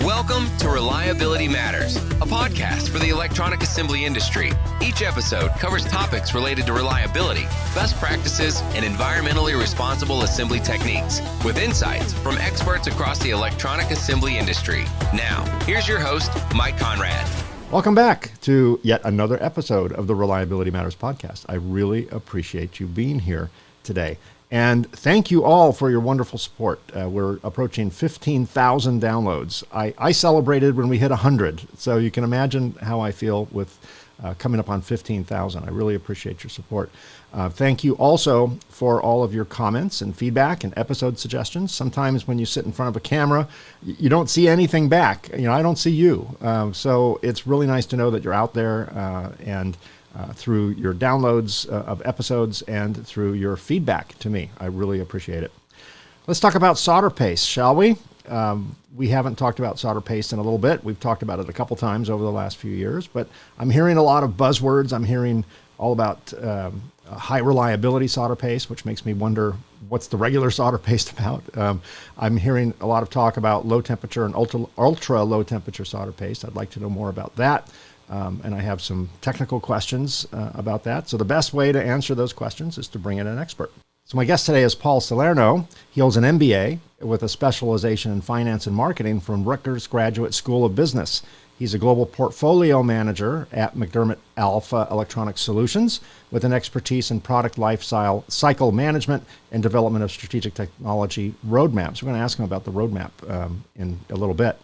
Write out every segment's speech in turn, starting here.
Welcome to Reliability Matters, a podcast for the electronic assembly industry. Each episode covers topics related to reliability, best practices, and environmentally responsible assembly techniques, with insights from experts across the electronic assembly industry. Now, here's your host, Mike Konrad. Welcome back to yet another episode of the Reliability Matters podcast. I really appreciate you being here today. And thank you all for your wonderful support. We're approaching 15,000 downloads. I celebrated when we hit 100, so you can imagine how I feel with coming up on 15,000. I really appreciate your support. Thank you also for all of your comments and feedback and episode suggestions. Sometimes when you sit in front of a camera, you don't see anything back. I don't see you. So it's really nice to know that you're out there and through your downloads of episodes and through your feedback to me. I really appreciate it. Let's talk about solder paste, shall we? We haven't talked about solder paste in a little bit. We've talked about it a couple times over the last few years, but I'm hearing a lot of buzzwords. I'm hearing all about high reliability solder paste, which makes me wonder what's the regular solder paste about. I'm hearing a lot of talk about low temperature and ultra low temperature solder paste. I'd like to know more about that. And I have some technical questions about that. So the best way to answer those questions is to bring in an expert. So my guest today is Paul.Salerno. He holds an MBA with a specialization in finance and marketing from Rutgers Graduate School of Business. He's a global portfolio manager at MacDermid Alpha Electronic Solutions with an expertise in product lifecycle management and development of strategic technology roadmaps. We're going to ask him about the roadmap in a little bit.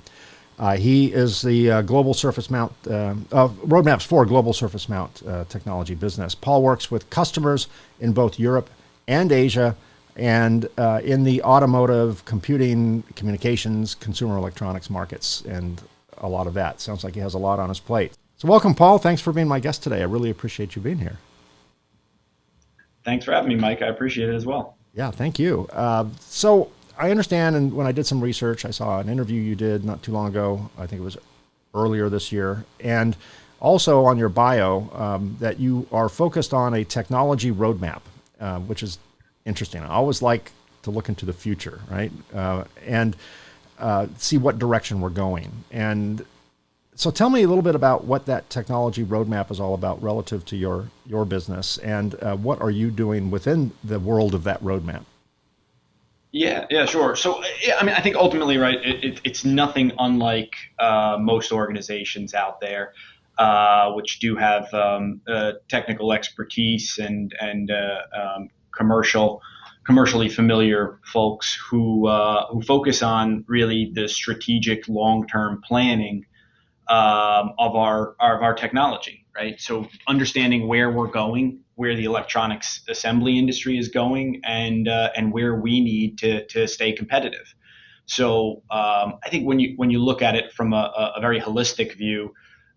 He is the global surface mount, roadmaps for global surface mount technology business. Paul works with customers in both Europe and Asia and in the automotive, computing, communications, consumer electronics markets, and a lot of that. Sounds like he has a lot on his plate. So welcome, Paul. Thanks for being my guest today. I really appreciate you being here. Thanks for having me, Mike. I appreciate it as well. Yeah, thank you. So I understand, and when I did some research, I saw an interview you did not too long ago. I think it was earlier this year. And also on your bio that you are focused on a technology roadmap, which is interesting. I always like to look into the future, right? And see what direction we're going. And so tell me a little bit about what that technology roadmap is all about relative to your business, and what are you doing within the world of that roadmap? Yeah, sure. So, I think ultimately, right, it's nothing unlike most organizations out there, which do have technical expertise and commercially familiar folks who focus on really the strategic long-term planning of our technology, right? So understanding where we're going, where the electronics assembly industry is going, and where we need to stay competitive. So I think when you look at it from a very holistic view,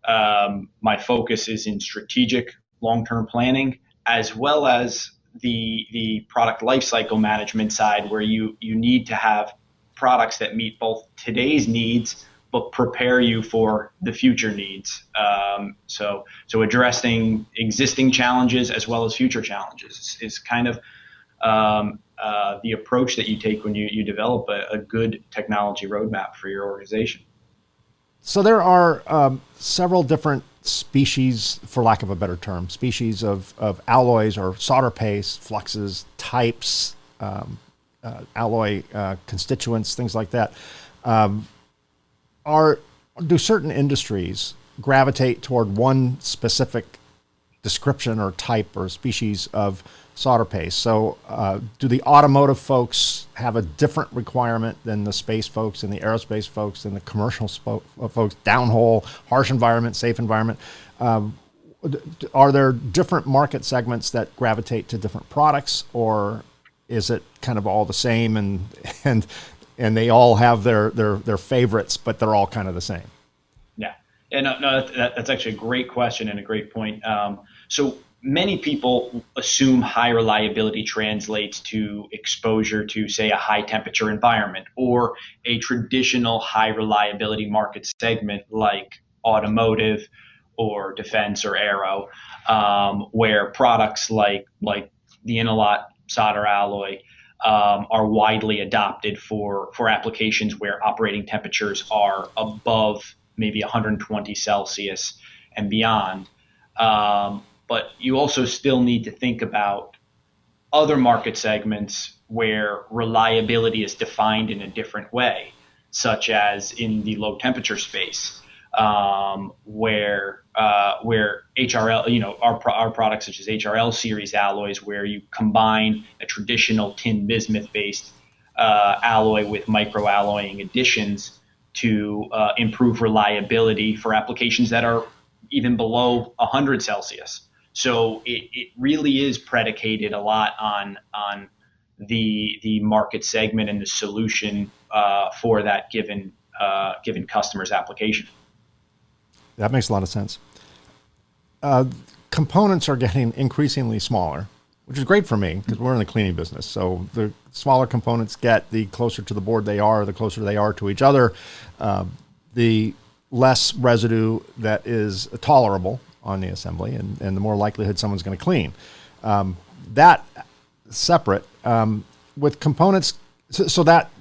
my focus is in strategic long-term planning, as well as the product lifecycle management side, where you need to have products that meet both today's needs but prepare you for the future needs. So addressing existing challenges as well as future challenges is kind of the approach that you take when you develop a good technology roadmap for your organization. So there are several different species, for lack of a better term, species of alloys or solder paste, fluxes, types, alloy constituents, things like that. Do certain industries gravitate toward one specific description or type or species of solder paste? So do the automotive folks have a different requirement than the space folks and the aerospace folks and the commercial folks, downhole, harsh environment, safe environment? Are there different market segments that gravitate to different products, or is it kind of all the same and they all have their favorites, but they're all kind of the same? Yeah, no, that's actually a great question and a great point. So many people assume high reliability translates to exposure to, say, a high temperature environment or a traditional high reliability market segment like automotive or defense or aero, where products like the Inalot solder alloy are widely adopted for applications where operating temperatures are above maybe 120 Celsius and beyond. But you also still need to think about other market segments where reliability is defined in a different way, such as in the low temperature space, where HRL, our products such as HRL series alloys, where you combine a traditional tin bismuth based alloy with microalloying additions to improve reliability for applications that are even below 100 Celsius. So it really is predicated a lot on the market segment and the solution for that given customer's application. That makes a lot of sense. Components are getting increasingly smaller, which is great for me because we're in the cleaning business. So the smaller components get, the closer to the board they are, the closer they are to each other, the less residue that is tolerable on the assembly, and the more likelihood someone's going to clean. That separate with components, so that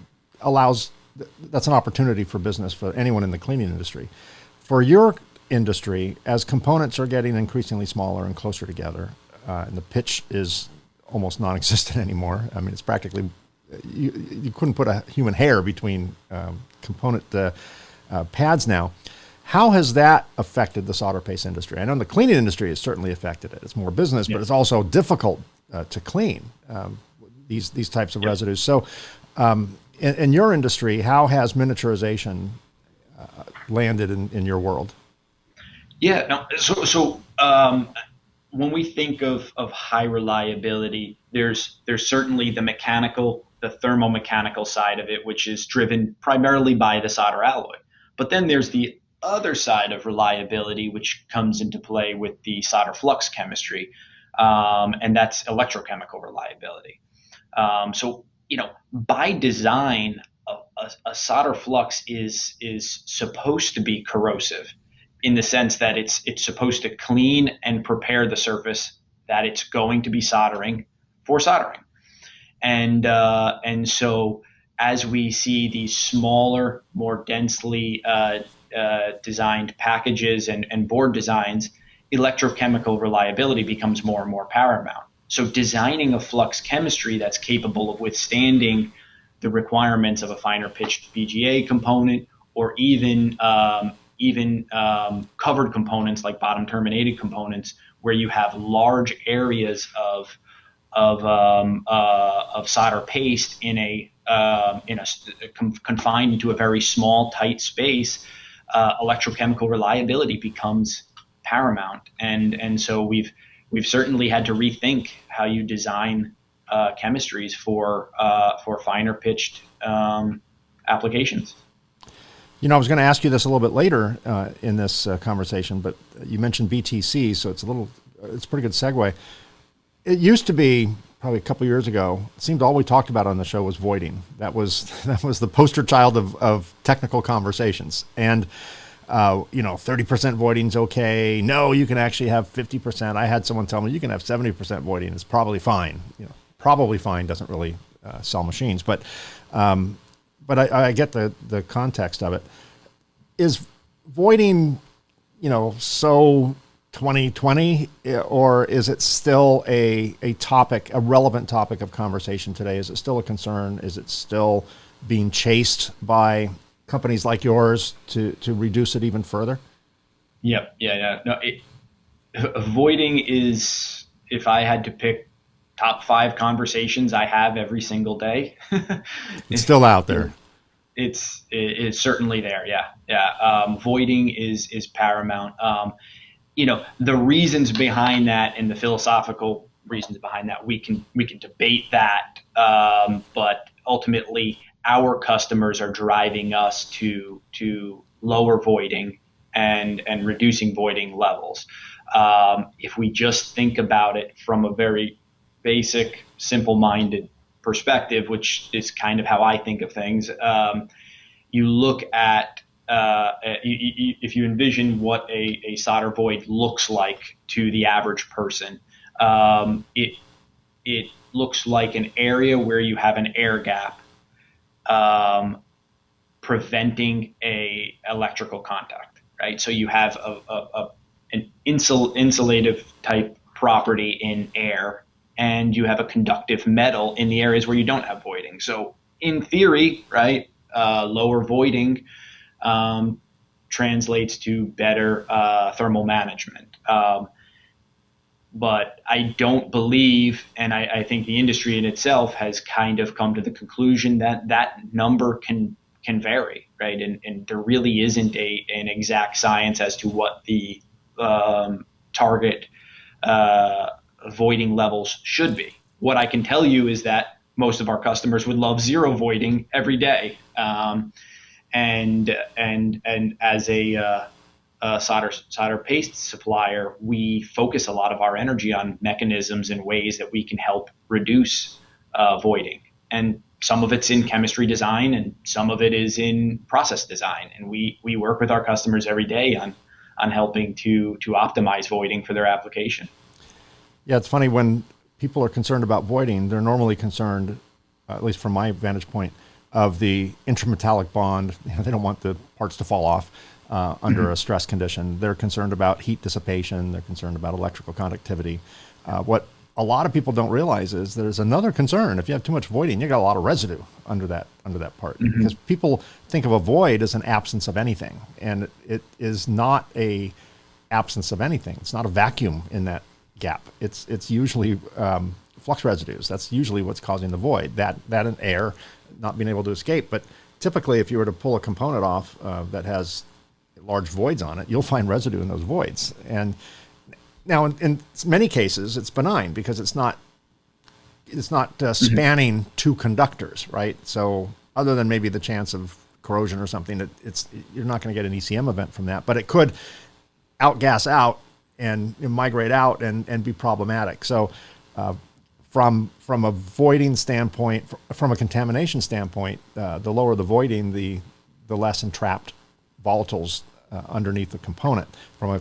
allows, that's an opportunity for business for anyone in the cleaning industry. For your industry, as components are getting increasingly smaller and closer together, and the pitch is almost non-existent anymore. I mean, it's practically, you couldn't put a human hair between component pads now. How has that affected the solder paste industry? I know the cleaning industry has certainly affected it. It's more business, but it's also difficult to clean these types of residues. So in your industry, how has miniaturization landed in your world? Yeah, no, so when we think of high reliability, there's certainly the thermomechanical side of it, which is driven primarily by the solder alloy. But then there's the other side of reliability, which comes into play with the solder flux chemistry, and that's electrochemical reliability. So, by design, a solder flux is supposed to be corrosive, in the sense that it's supposed to clean and prepare the surface that it's going to be soldering for soldering. And so as we see these smaller, more densely designed packages and board designs, electrochemical reliability becomes more and more paramount. So designing a flux chemistry that's capable of withstanding the requirements of a finer pitched VGA component, or even covered components like bottom terminated components, where you have large areas of solder paste confined into a very small, tight space, electrochemical reliability becomes paramount. And so we've certainly had to rethink how you design chemistries for finer pitched applications. I was going to ask you this a little bit later in this conversation, but you mentioned BTC, so it's a pretty good segue. It used to be, probably a couple years ago, it seemed all we talked about on the show was voiding. That was the poster child of technical conversations. And 30% voiding's okay. No, you can actually have 50%. I had someone tell me you can have 70% voiding. It's probably fine. Probably fine doesn't really sell machines, but I get the context of it. Is voiding, so 2020, or is it still a relevant topic of conversation today? Is it still a concern? Is it still being chased by companies like yours to reduce it even further? Yep. Yeah. No, voiding is, if I had to pick top 5 conversations I have every single day, it's still out there. It's certainly there. Yeah. Voiding is paramount. The reasons behind that and the philosophical reasons behind that, we can debate that. But ultimately, our customers are driving us to lower voiding and reducing voiding levels. If we just think about it from a very basic, simple-minded perspective, which is kind of how I think of things, you look at if you envision what a solder void looks like to the average person, it looks like an area where you have an air gap, preventing a electrical contact, right? So you have an insulative type property in air, and you have a conductive metal in the areas where you don't have voiding. So in theory, right, lower voiding translates to better thermal management. But I don't believe, and I think the industry in itself has kind of come to the conclusion that that number can vary, right? And there really isn't an exact science as to what the target voiding levels should be. What I can tell you is that most of our customers would love zero voiding every day. And as a solder paste supplier, we focus a lot of our energy on mechanisms and ways that we can help reduce voiding. And some of it's in chemistry design, and some of it is in process design. And we work with our customers every day on helping to optimize voiding for their application. Yeah, it's funny when people are concerned about voiding, they're normally concerned, at least from my vantage point, of the intermetallic bond. They don't want the parts to fall off under a stress condition. They're concerned about heat dissipation. They're concerned about electrical conductivity. What a lot of people don't realize is there's another concern. If you have too much voiding, you got a lot of residue under that part. Because people think of a void as an absence of anything, and it is not a absence of anything. It's not a vacuum in that gap. It's usually flux residues. That's usually what's causing the void. That and air not being able to escape. But typically, if you were to pull a component off that has large voids on it, you'll find residue in those voids. And now, in many cases, it's benign because it's not spanning two conductors, right? So, other than maybe the chance of corrosion or something, you're not going to get an ECM event from that. But it could outgas out and migrate out and be problematic. So, from a voiding standpoint, from a contamination standpoint, the lower the voiding, the less entrapped volatiles underneath the component. From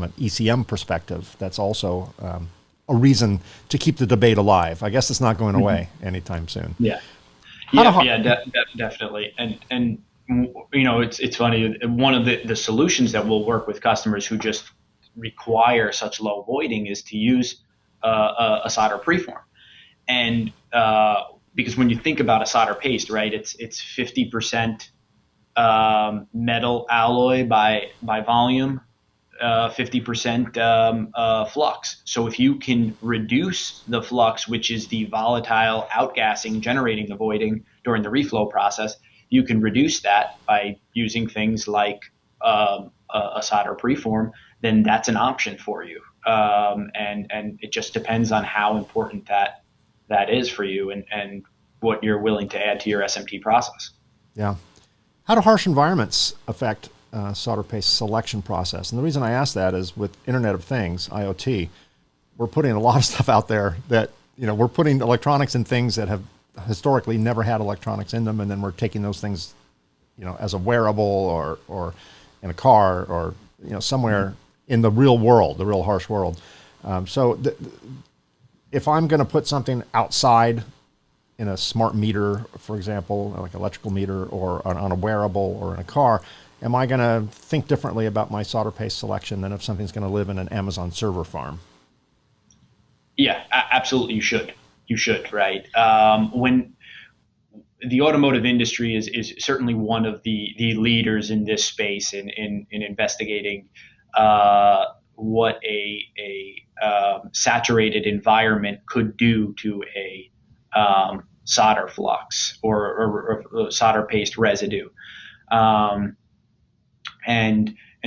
an ECM perspective, that's also a reason to keep the debate alive. I guess it's not going away anytime soon. Yeah, definitely. And it's funny. One of the solutions that we'll work with customers who just require such low voiding is to use a solder preform. And because when you think about a solder paste, right, it's 50% metal alloy by volume, 50% flux. So if you can reduce the flux, which is the volatile outgassing generating the voiding during the reflow process, you can reduce that by using things like a solder preform, then that's an option for you. And it just depends on how important that is for you and what you're willing to add to your SMT process. Yeah. How do harsh environments affect solder paste selection process? And the reason I ask that is with Internet of Things, IoT, we're putting a lot of stuff out there that, we're putting electronics in things that have historically never had electronics in them. And then we're taking those things, as a wearable or in a car or, somewhere in the real world, the real harsh world. If I'm going to put something outside in a smart meter, for example, like electrical meter, or on a wearable or in a car, am I going to think differently about my solder paste selection than if something's going to live in an Amazon server farm? Yeah, absolutely. You should, right? When the automotive industry is certainly one of the leaders in this space in investigating what a saturated environment could do to a solder flux or solder paste residue. And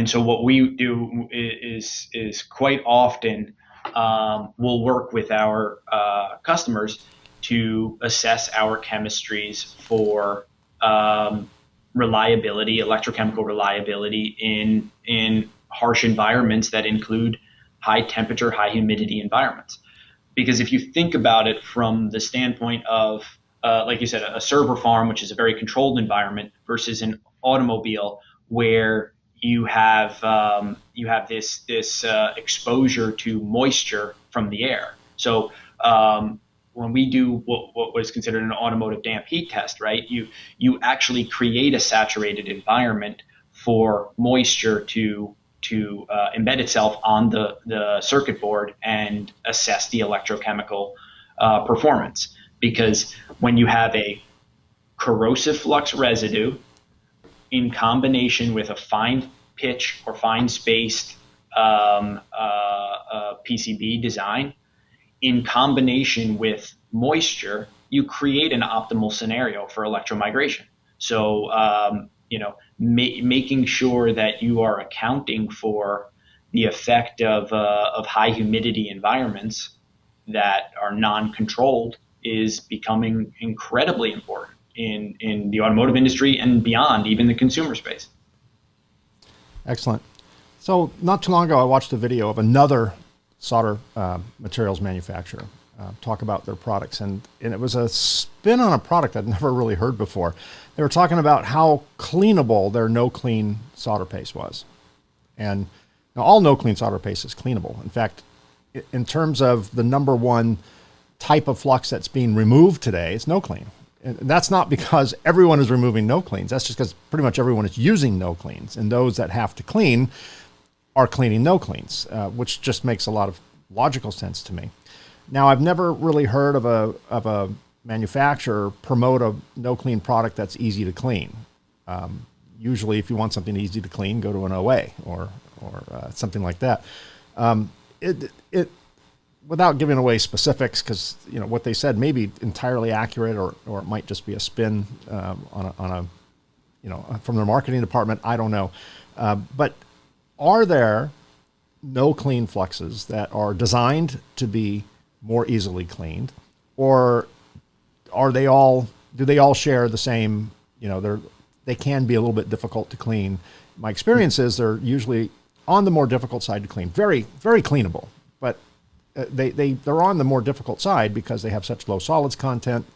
so what we do is quite often we'll work with our customers to assess our chemistries for reliability, electrochemical reliability in harsh environments that include high temperature, high humidity environments. Because if you think about it from the standpoint of, like you said, a server farm, which is a very controlled environment, versus an automobile where you have this exposure to moisture from the air. So when we do what was considered an automotive damp heat test, right? You actually create a saturated environment for moisture to embed itself on the circuit board and assess the electrochemical performance. Because when you have a corrosive flux residue in combination with a fine pitch or fine spaced PCB design, in combination with moisture, you create an optimal scenario for electromigration. So, making sure that you are accounting for the effect of high humidity environments that are non-controlled is becoming incredibly important in the automotive industry and beyond, even the consumer space. Excellent. So not too long ago, I watched a video of another solder materials manufacturer talk about their products, and it was a spin on a product I'd never really heard before. They were talking about how cleanable their no-clean solder paste was. And now all no-clean solder paste is cleanable. In fact, in terms of the number one type of flux that's being removed today, it's no-clean. And that's not because everyone is removing no-cleans. That's just because pretty much everyone is using no-cleans. And those that have to clean are cleaning no-cleans, which just makes a lot of logical sense to me. Now, I've never really heard of a manufacturer promote a no-clean product that's easy to clean. Usually, if you want something easy to clean, go to an OA or something like that. Without giving away specifics, because what they said may be entirely accurate, or it might just be a spin on a from their marketing department. I don't know, but are there no clean fluxes that are designed to be more easily cleaned, or are they all? Do they all share the same? They can be a little bit difficult to clean. My experience is they're usually on the more difficult side to clean. Very, very cleanable, but they're on the more difficult side because they have such low solids content,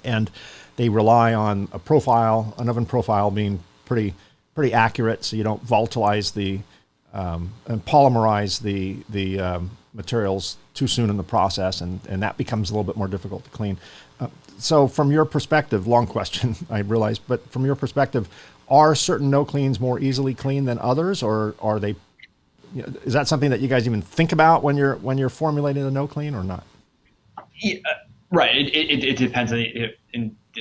and they rely on an oven profile being pretty accurate, so you don't volatilize and polymerize the materials too soon in the process, and that becomes a little bit more difficult to clean. So from your perspective, long question, I realize, but from your perspective, are certain no cleans more easily cleaned than others, or are they? Is that something that you guys even think about when you're formulating a no clean or not? Yeah, right. It depends on it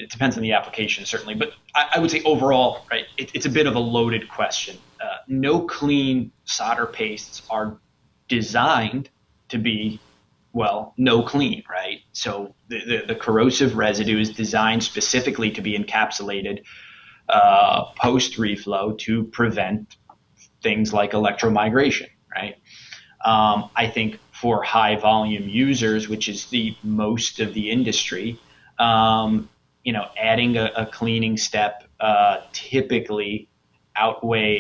depends on the application, certainly, but I would say overall, right, it's a bit of a loaded question. No clean solder pastes are designed to be, no clean, right? So the corrosive residue is designed specifically to be encapsulated post reflow to prevent things like electromigration, right? I think for high volume users, which is the most of the industry, adding a cleaning step typically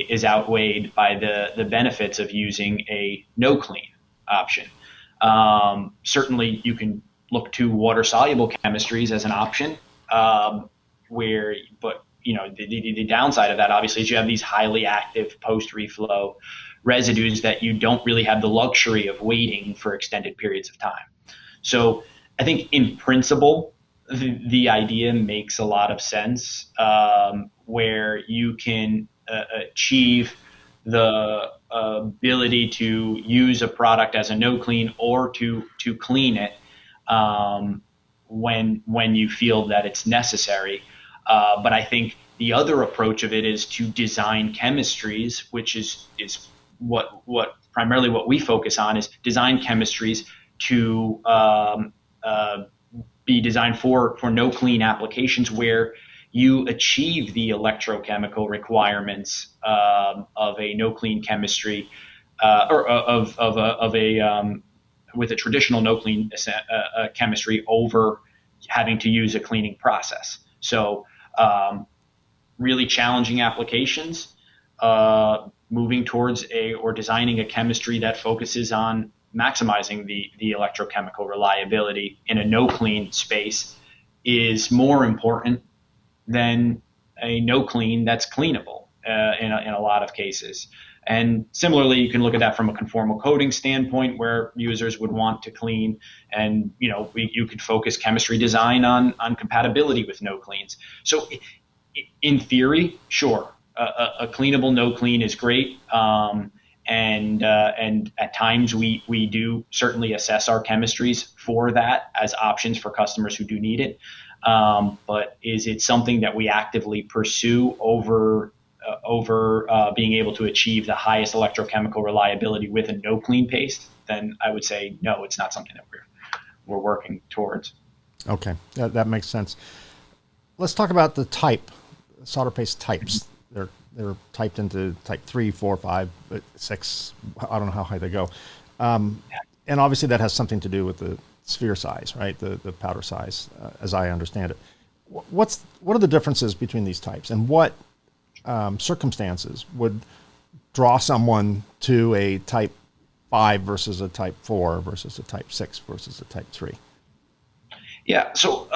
is outweighed by the benefits of using a no clean option. Certainly you can look to water soluble chemistries as an option, but the downside of that obviously is you have these highly active post reflow residues that you don't really have the luxury of waiting for extended periods of time. So I think in principle, the idea makes a lot of sense, where you can achieve the ability to use a product as a no clean or to clean it when you feel that it's necessary. But I think the other approach of it is to design chemistries, which is what primarily what we focus on, is design chemistries to be designed for no clean applications where you achieve the electrochemical requirements of a no clean chemistry with a traditional no clean chemistry over having to use a cleaning process. So really challenging applications, moving towards or designing a chemistry that focuses on maximizing the electrochemical reliability in a no clean space is more important than a no clean that's cleanable in a lot of cases. And similarly, you can look at that from a conformal coating standpoint, where users would want to clean, and you could focus chemistry design on compatibility with no cleans. So in theory, sure, a cleanable no clean is great. And at times we do certainly assess our chemistries for that as options for customers who do need it. But is it something that we actively pursue over being able to achieve the highest electrochemical reliability with a no clean paste? Then I would say no, it's not something that we're working towards. Okay, that makes sense. Let's talk about the solder paste types. They're typed into type 3, 4, 5, 6. I don't know how high they go. And obviously that has something to do with the sphere size, right? The powder size, as I understand it. What are the differences between these types, and what circumstances would draw someone to a type 5 versus a type 4 versus a type 6 versus a type 3? Yeah. So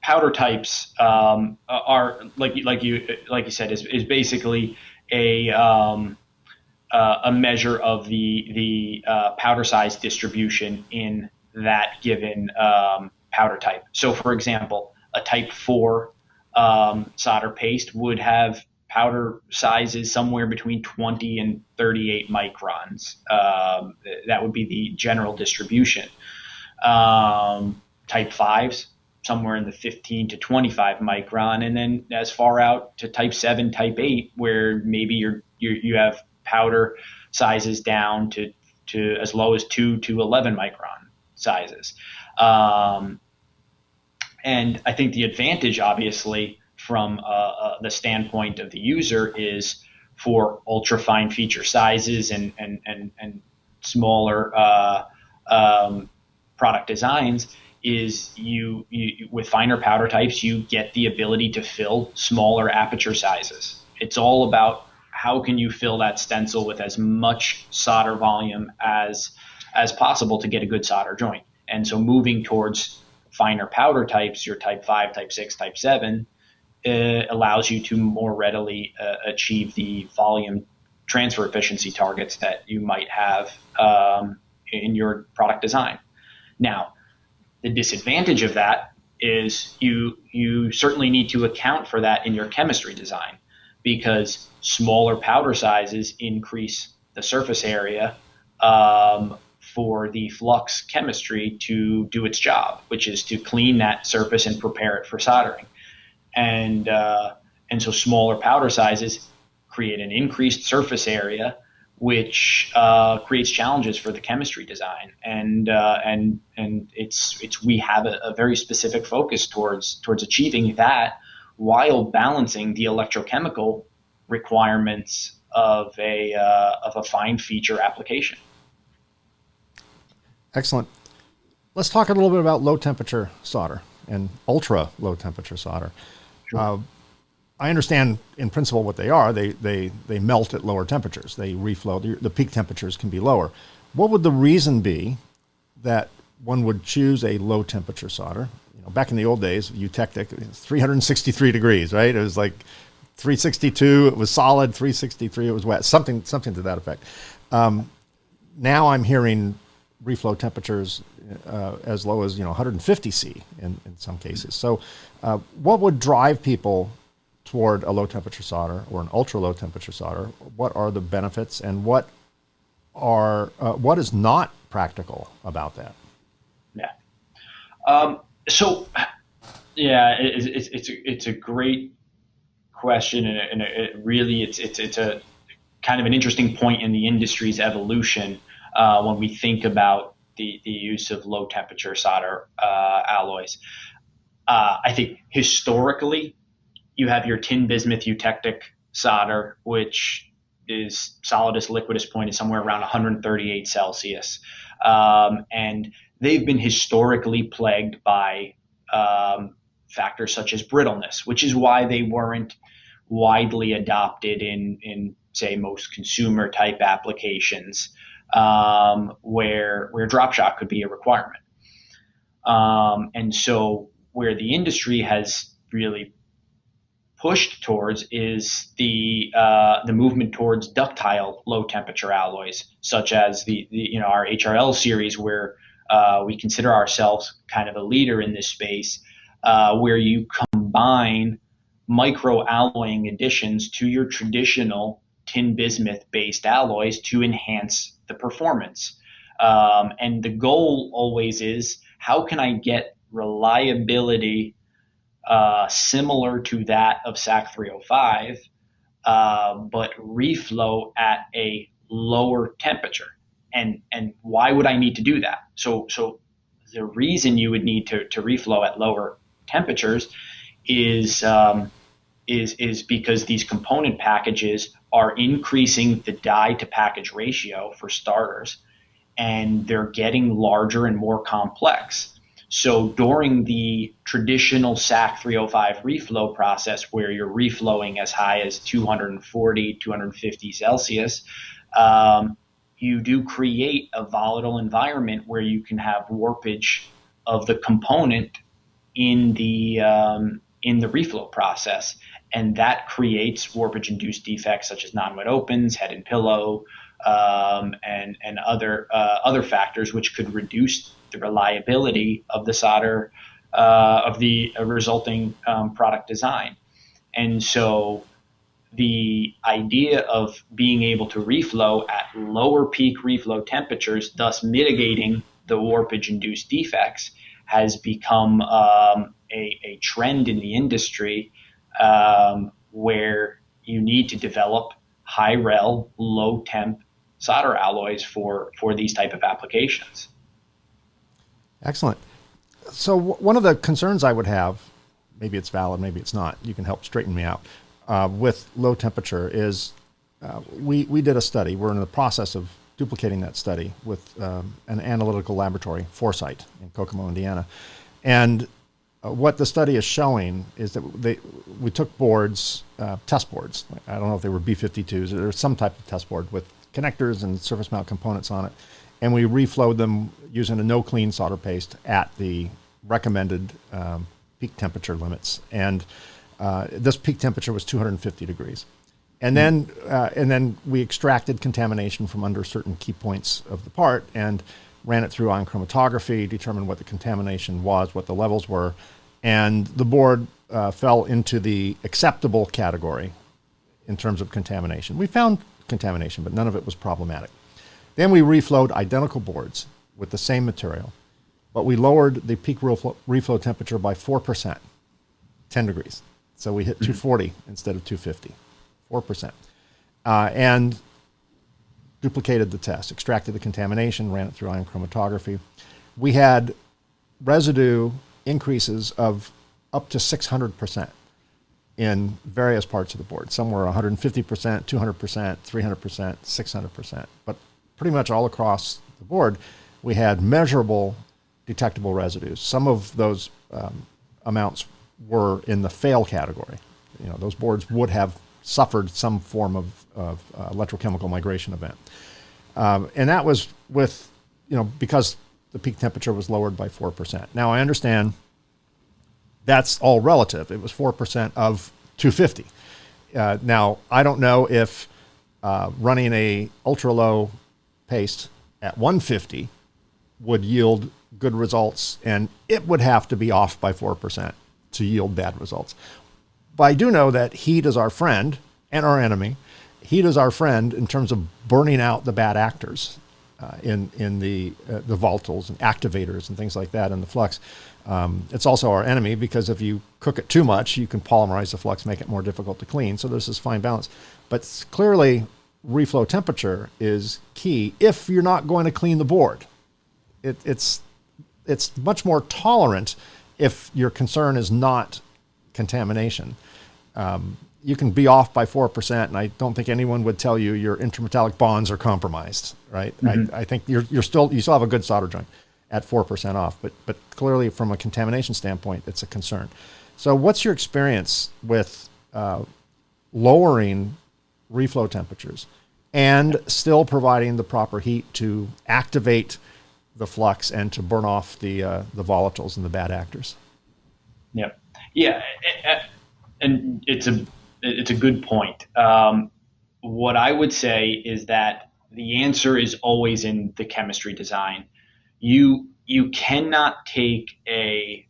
powder types are like you said is basically a measure of the powder size distribution in that given powder type. So, for example, a type 4 solder paste would have powder sizes somewhere between 20 and 38 microns. That would be the general distribution. Type 5s, somewhere in the 15 to 25 micron, and then as far out to type 7, type 8, where maybe you have powder sizes down to as low as 2 to 11 micron sizes. And I think the advantage, obviously, from the standpoint of the user, is for ultra fine feature sizes and smaller product designs, is you with finer powder types, you get the ability to fill smaller aperture sizes. It's all about how can you fill that stencil with as much solder volume as possible to get a good solder joint. And so moving towards finer powder types, your type 5, type 6, type 7, allows you to more readily achieve the volume transfer efficiency targets that you might have in your product design. Now, the disadvantage of that is you certainly need to account for that in your chemistry design, because smaller powder sizes increase the surface area for the flux chemistry to do its job, which is to clean that surface and prepare it for soldering. And so smaller powder sizes create an increased surface area, which creates challenges for the chemistry design. And we have a very specific focus towards achieving that, while balancing the electrochemical requirements of a fine feature application. Excellent. Let's talk a little bit about low temperature solder and ultra low temperature solder. Sure. I understand in principle what they are. They melt at lower temperatures. They reflow. The peak temperatures can be lower. What would the reason be that one would choose a low temperature solder? Back in the old days, eutectic, 363 degrees, right? It was like 362, it was solid. 363, it was wet. Something to that effect. Now I'm hearing reflow temperatures as low as 150 C in some cases. So, what would drive people toward a low temperature solder or an ultra low temperature solder? What are the benefits, and what is not practical about that? Yeah. It's a great question, and it really it's a kind of an interesting point in the industry's evolution when we think about the use of low temperature solder alloys. I think historically, you have your tin bismuth eutectic solder, which is solidus liquidus point is somewhere around 138 Celsius. And they've been historically plagued by factors such as brittleness, which is why they weren't widely adopted in say, most consumer type applications where drop shot could be a requirement. And so where the industry has really pushed towards is the movement towards ductile low temperature alloys, such as our HRL series, where we consider ourselves kind of a leader in this space, where you combine micro alloying additions to your traditional tin bismuth based alloys to enhance the performance. And the goal always is, how can I get reliability similar to that of SAC 305, but reflow at a lower temperature? And why would I need to do that? So the reason you would need to reflow at lower temperatures is because these component packages are increasing the die to package ratio for starters, and they're getting larger and more complex. So during the traditional SAC 305 reflow process, where you're reflowing as high as 240, 250 Celsius, you do create a volatile environment where you can have warpage of the component in the reflow process, and that creates warpage-induced defects such as non-wet opens, head and pillow, and other factors which could reduce the reliability of the solder, of the resulting product design. And so the idea of being able to reflow at lower peak reflow temperatures, thus mitigating the warpage-induced defects, has become a trend in the industry, where you need to develop high rel, low temp solder alloys for these type of applications. Excellent. So one of the concerns I would have, maybe it's valid, maybe it's not, you can help straighten me out, with low temperature is, we did a study. We're in the process of duplicating that study with an analytical laboratory, Foresight, in Kokomo, Indiana. And what the study is showing is that we took boards, test boards. I don't know if they were B52s, or some type of test board with connectors and surface mount components on it. And we reflowed them using a no clean solder paste at the recommended peak temperature limits. And this peak temperature was 250 degrees. And then we extracted contamination from under certain key points of the part and ran it through ion chromatography, determined what the contamination was, what the levels were, and the board fell into the acceptable category in terms of contamination. We found contamination, but none of it was problematic. Then we reflowed identical boards with the same material, but we lowered the peak reflow temperature by 4%, 10 degrees. So we hit 240 instead of 250, 4%. And duplicated the test, extracted the contamination, ran it through ion chromatography. We had residue increases of up to 600% in various parts of the board. Some were 150%, 200%, 300%, 600%. But pretty much all across the board, we had measurable detectable residues. Some of those amounts were in the fail category. You know, those boards would have suffered some form of electrochemical migration event. And that was with, because the peak temperature was lowered by 4%. Now I understand that's all relative. It was 4% of 250. Now I don't know if running a ultra low paste at 150 would yield good results, and it would have to be off by 4% to yield bad results. But I do know that heat is our friend and our enemy. Heat is our friend in terms of burning out the bad actors in the volatiles and activators and things like that in the flux. It's also our enemy because if you cook it too much, you can polymerize the flux, make it more difficult to clean. So there's this fine balance. But clearly, reflow temperature is key if you're not going to clean the board. It's much more tolerant if your concern is not contamination. You can be off by 4%, and I don't think anyone would tell you your intermetallic bonds are compromised, right? Mm-hmm. I think you still have a good solder joint at 4% off, but clearly from a contamination standpoint, it's a concern. So what's your experience with lowering reflow temperatures and still providing the proper heat to activate the flux and to burn off the volatiles and the bad actors? Yeah. And it's a good point. What I would say is that the answer is always in the chemistry design. You cannot take a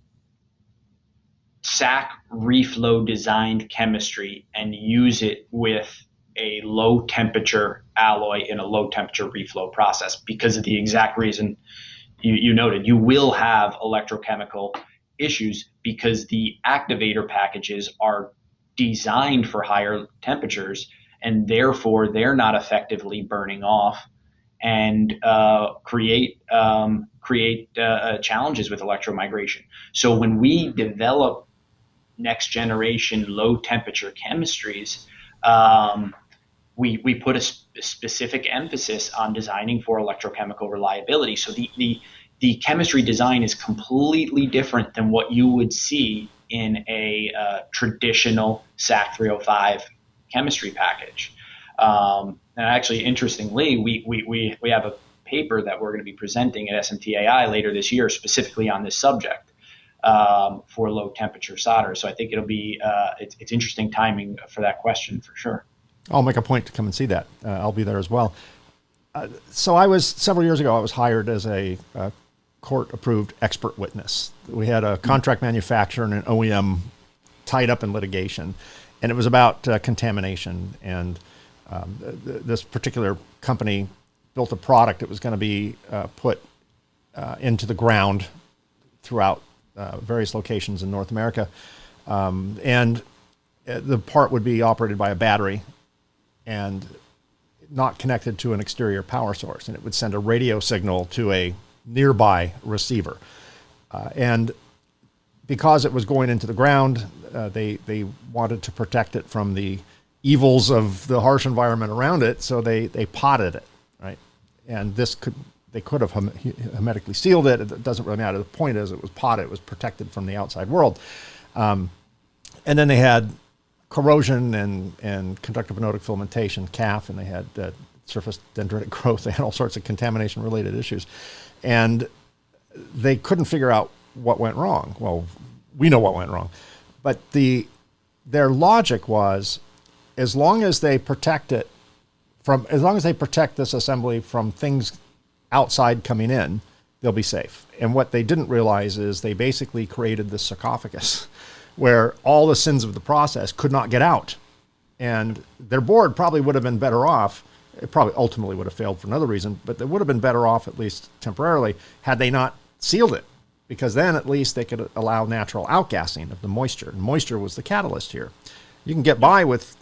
SAC reflow designed chemistry and use it with a low temperature alloy in a low temperature reflow process because of the exact reason you noted. You will have electrochemical issues because the activator packages are designed for higher temperatures, and therefore they're not effectively burning off and create challenges with electromigration. So when we develop next generation low temperature chemistries, we put a specific emphasis on designing for electrochemical reliability. So the chemistry design is completely different than what you would see in a traditional SAC 305 chemistry package. And actually, interestingly, we have a paper that we're going to be presenting at SMTAI later this year specifically on this subject for low temperature solder. So I think it'll be it's interesting timing for that question for sure. I'll make a point to come and see that. I'll be there as well. So several years ago, I was hired as a court-approved expert witness. We had a contract manufacturer and an OEM tied up in litigation, and it was about contamination. And this particular company built a product that was going to be put into the ground throughout various locations in North America. And the part would be operated by a battery and not connected to an exterior power source. And it would send a radio signal to a nearby receiver. And because it was going into the ground, they wanted to protect it from the evils of the harsh environment around it. So they potted it, right? And they could have hermetically sealed it. It doesn't really matter. The point is it was potted. It was protected from the outside world. And then they had corrosion and conductive anodic filamentation, CAF, and they had surface dendritic growth. They had all sorts of contamination-related issues. And they couldn't figure out what went wrong. Well, we know what went wrong. But their logic was, as long as they protect this assembly from things outside coming in, they'll be safe. And what they didn't realize is they basically created this sarcophagus where all the sins of the process could not get out. And their board probably would have been better off. It probably ultimately would have failed for another reason, but they would have been better off, at least temporarily, had they not sealed it, because then at least they could allow natural outgassing of the moisture. And moisture was the catalyst here. You can get by with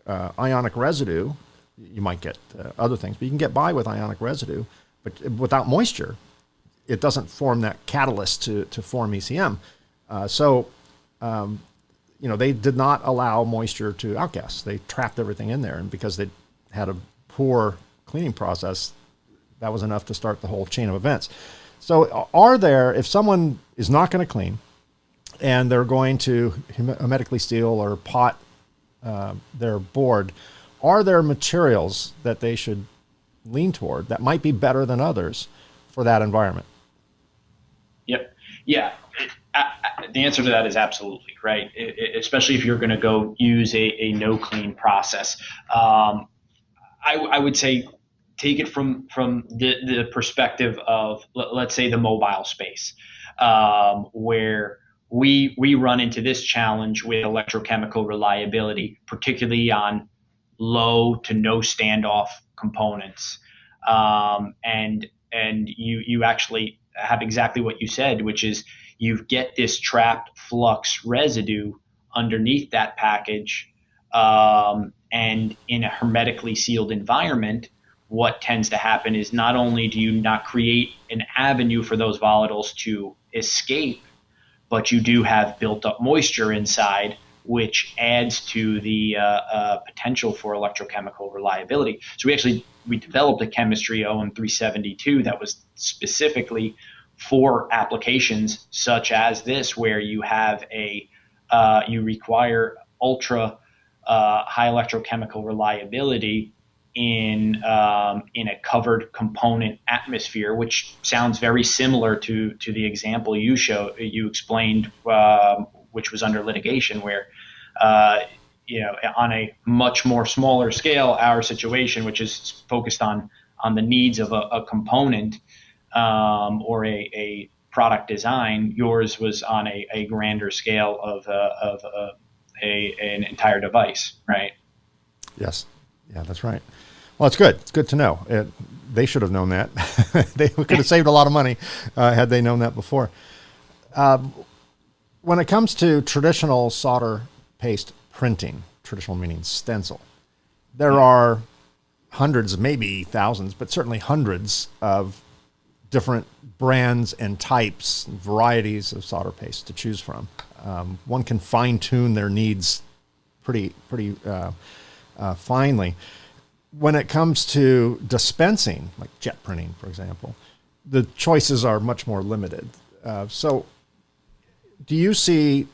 ionic residue. You might get other things, but you can get by with ionic residue. But without moisture, it doesn't form that catalyst to form ECM. They did not allow moisture to outgas. They trapped everything in there, and because they had a poor cleaning process, that was enough to start the whole chain of events. So if someone is not going to clean and they're going to hermetically seal or pot their board, are there materials that they should lean toward that might be better than others for that environment? Yep. Yeah. The answer to that is absolutely, right? Especially if you're going to go use a no clean process. I would say take it from the perspective of, let's say, the mobile space, where we run into this challenge with electrochemical reliability, particularly on low to no standoff components. And you actually have exactly what you said, which is you get this trapped flux residue underneath that package. And in a hermetically sealed environment, what tends to happen is not only do you not create an avenue for those volatiles to escape, but you do have built up moisture inside, which adds to the potential for electrochemical reliability. So we developed a chemistry OM372 that was specifically for applications such as this, where you have you require ultra high electrochemical reliability in a covered component atmosphere, which sounds very similar to the example you explained which was under litigation, where on a much more smaller scale, our situation, which is focused on the needs of a component or a product design, yours was on a grander scale of an entire device, right? Yes. Yeah, that's right. Well, it's good. It's good to know. They should have known that. They could have saved a lot of money had they known that before. When it comes to traditional solder paste printing, traditional meaning stencil, there are hundreds, maybe thousands, but certainly hundreds of different brands and types, varieties of solder paste to choose from. One can fine-tune their needs pretty finely. When it comes to dispensing, like jet printing, for example, the choices are much more limited. So do you see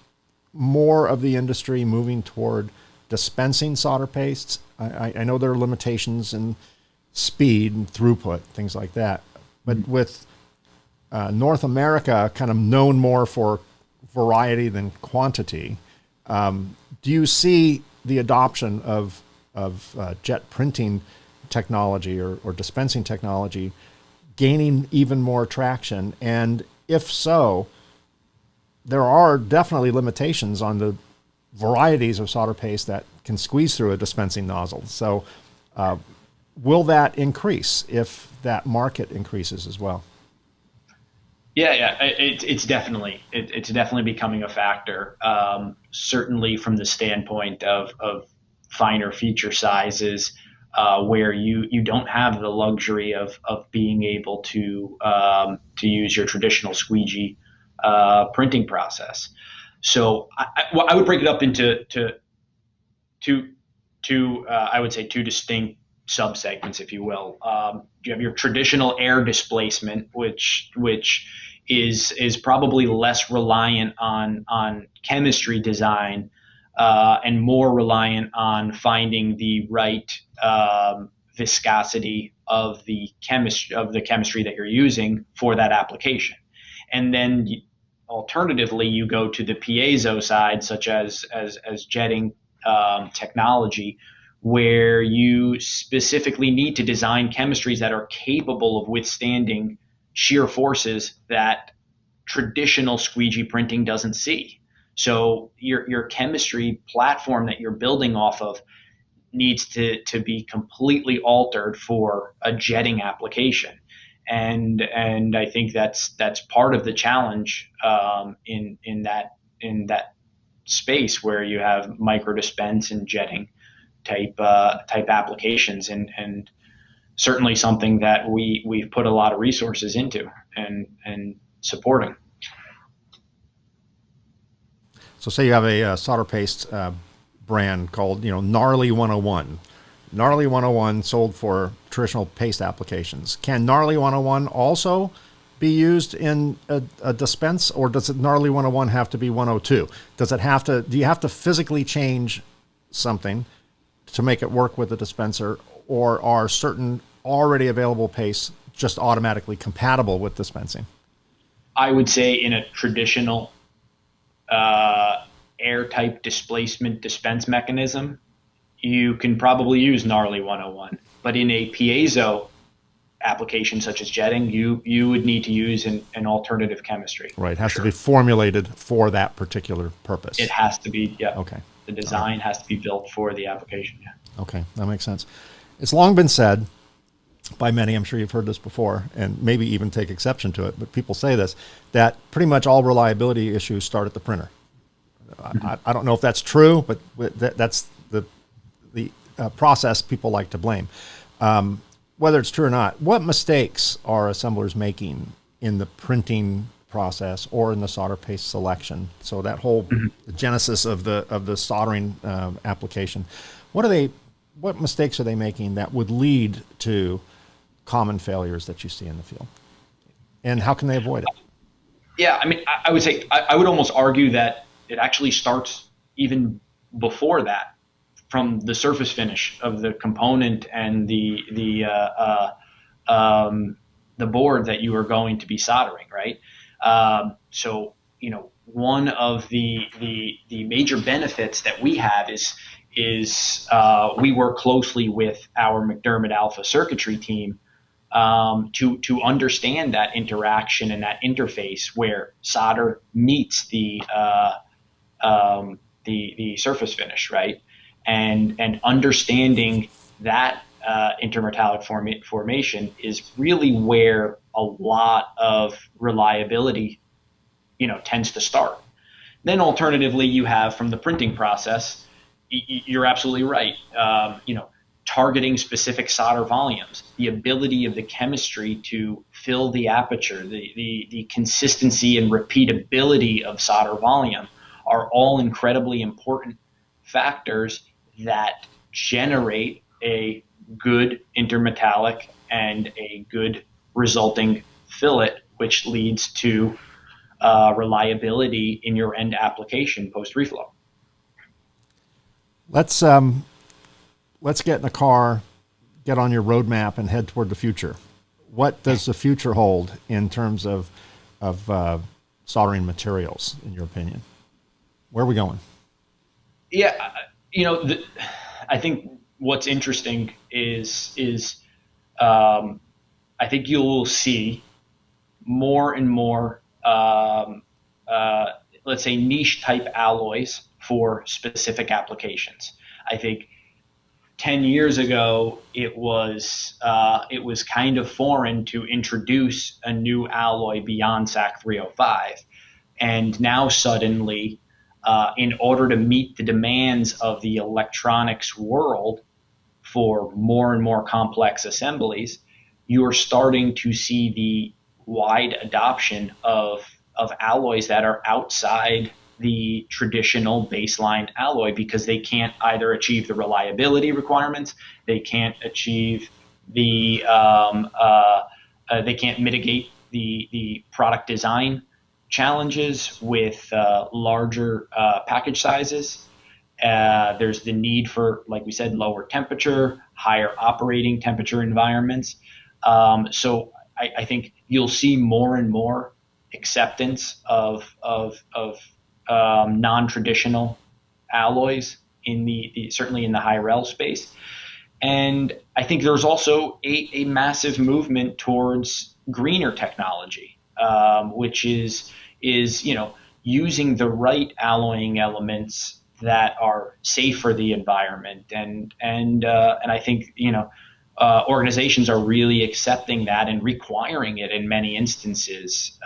more of the industry moving toward dispensing solder pastes? I know there are limitations in speed and throughput, things like that. But with North America kind of known more for variety than quantity, do you see the adoption of jet printing technology or dispensing technology gaining even more traction? And if so, there are definitely limitations on the varieties of solder paste that can squeeze through a dispensing nozzle. So will that increase if that market increases as well? Yeah, it's definitely becoming a factor. Certainly from the standpoint of finer feature sizes, where you don't have the luxury of being able to use your traditional squeegee printing process. So I would break it up into two I would say two distinct subsegments, if you will. You have your traditional air displacement, which is probably less reliant on chemistry design and more reliant on finding the right viscosity of the chemistry that you're using for that application. And then alternatively, you go to the piezo side, such as jetting technology, where you specifically need to design chemistries that are capable of withstanding shear forces that traditional squeegee printing doesn't see. So your chemistry platform that you're building off of needs to be completely altered for a jetting application. And I think that's part of the challenge in that space where you have micro dispense and jetting type applications, and certainly something that we've put a lot of resources into and supporting. So say you have a solder paste brand called Gnarly 101. Gnarly 101 sold for traditional paste applications. Can Gnarly 101 also be used in a dispense, or does it Gnarly 101 have to be 102? Do you have to physically change something to make it work with the dispenser, or are certain already available pastes just automatically compatible with dispensing? I would say in a traditional air type displacement dispense mechanism, you can probably use Gnarly 101. But in a piezo application such as jetting, you would need to use an alternative chemistry. Right, it has to be formulated for that particular purpose. It has to be, yeah. Okay. The design has to be built for the application, yeah. Okay, that makes sense. It's long been said by many, I'm sure you've heard this before, and maybe even take exception to it, but people say this, that pretty much all reliability issues start at the printer. I don't know if that's true, but that's the process people like to blame. Whether it's true or not, what mistakes are assemblers making in the printing process or in the solder paste selection? So that whole genesis of the soldering application, what mistakes are they making that would lead to common failures that you see in the field, and how can they avoid it? Yeah, I mean, I would say I would almost argue that it actually starts even before that, from the surface finish of the component and the board that you are going to be soldering, right? So one of the major benefits that we have is we work closely with our MacDermid Alpha circuitry team to understand that interaction and that interface where solder meets the surface finish, right? And understanding that intermetallic formation is really where a lot of reliability, tends to start. Then alternatively, you have from the printing process, you're absolutely right. Targeting specific solder volumes, the ability of the chemistry to fill the aperture, the consistency and repeatability of solder volume are all incredibly important factors that generate a good intermetallic and a good resulting fillet, which leads to reliability in your end application post reflow. Let's get in a car, get on your roadmap, and head toward the future. What does the future hold in terms of soldering materials, in your opinion? Where are we going? Yeah, I think what's interesting is I think you'll see more and more, let's say, niche type alloys for specific applications. I think 10 years ago, it was kind of foreign to introduce a new alloy beyond SAC 305. And now suddenly, in order to meet the demands of the electronics world for more and more complex assemblies, you're starting to see the wide adoption of alloys that are outside the traditional baseline alloy because they can't either achieve the reliability requirements, they can't achieve the they can't mitigate the product design challenges with larger package sizes. There's the need for, like we said, lower temperature, higher operating temperature environments. So I think you'll see more and more acceptance of non-traditional alloys in the certainly in the high rel space. And I think there's also a massive movement towards greener technology, which is using the right alloying elements that are safe for the environment. And I think organizations are really accepting that and requiring it in many instances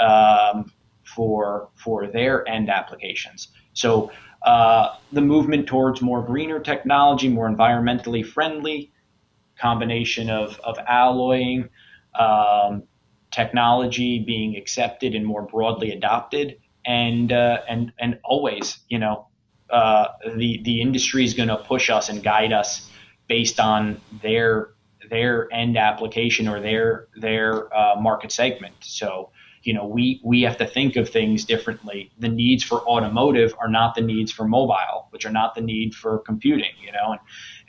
for their end applications. So the movement towards more greener technology, more environmentally friendly, combination of alloying, technology being accepted and more broadly adopted, and always, the industry is going to push us and guide us based on their end application or their market segment. So we have to think of things differently. The needs for automotive are not the needs for mobile, which are not the need for computing,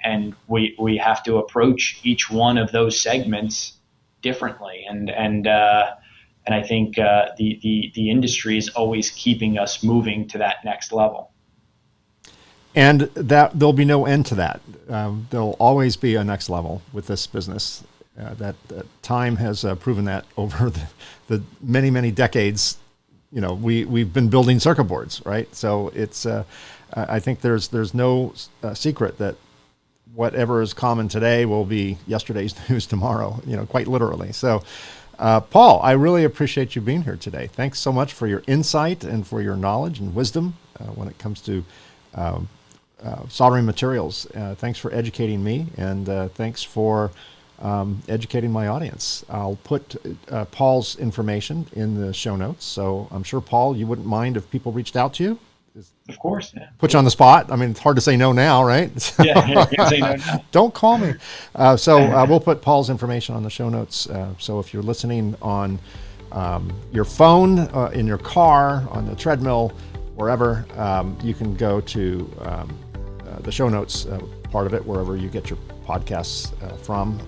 and we have to approach each one of those segments differently. And I think the industry is always keeping us moving to that next level. And that there'll be no end to that. There'll always be a next level with this business. That time has proven that over the many, many decades. We've been building circuit boards, right? So it's I think there's no secret that whatever is common today will be yesterday's news tomorrow. Quite literally. So, Paul, I really appreciate you being here today. Thanks so much for your insight and for your knowledge and wisdom when it comes to soldering materials. Thanks for educating me, and thanks for educating my audience. I'll put Paul's information in the show notes. So I'm sure, Paul, you wouldn't mind if people reached out to you? Of course. Yeah. Put you on the spot. I mean, it's hard to say no now, right? Yeah, you can't say no now. Don't call me. So we'll put Paul's information on the show notes. So if you're listening on your phone, in your car, on the treadmill, wherever, you can go to the show notes part of it, wherever you get your podcasts from.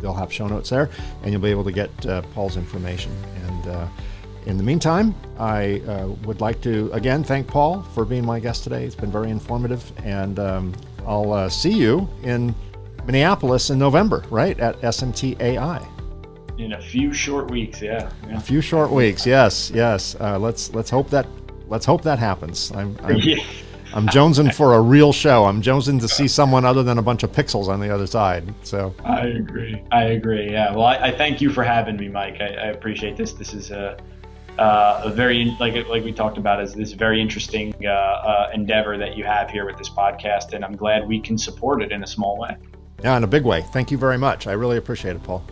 They'll have show notes there, and you'll be able to get Paul's information. And In the meantime, I would like to, again, thank Paul for being my guest today. It's been very informative, and I'll see you in Minneapolis in November, right, at SMT AI. In a few short weeks, yeah. A few short weeks, yes. Let's hope that happens. I'm jonesing for a real show. I'm jonesing to see someone other than a bunch of pixels on the other side. So I agree. Yeah. Well, I thank you for having me, Mike. I appreciate this. This is a very, like we talked about, is this very interesting endeavor that you have here with this podcast, and I'm glad we can support it in a small way. Yeah, in a big way. Thank you very much. I really appreciate it, Paul.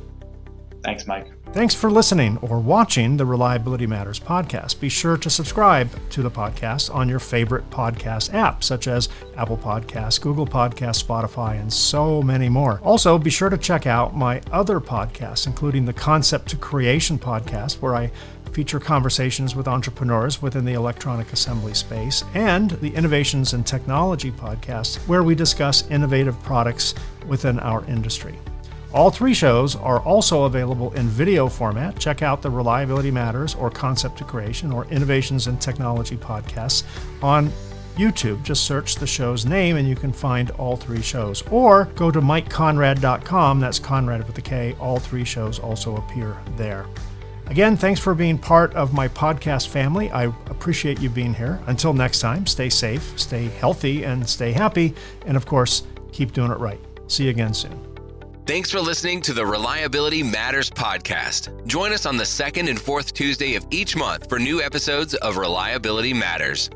Thanks, Mike. Thanks for listening or watching the Reliability Matters podcast. Be sure to subscribe to the podcast on your favorite podcast app, such as Apple Podcasts, Google Podcasts, Spotify, and so many more. Also, be sure to check out my other podcasts, including the Concept to Creation podcast, where I feature conversations with entrepreneurs within the electronic assembly space, and the Innovations in Technology podcast, where we discuss innovative products within our industry. All three shows are also available in video format. Check out the Reliability Matters or Concept to Creation or Innovations in Technology podcasts on YouTube. Just search the show's name and you can find all three shows. Or go to MikeKonrad.com. That's Konrad with a K. All three shows also appear there. Again, thanks for being part of my podcast family. I appreciate you being here. Until next time, stay safe, stay healthy, and stay happy. And of course, keep doing it right. See you again soon. Thanks for listening to the Reliability Matters podcast. Join us on the second and fourth Tuesday of each month for new episodes of Reliability Matters.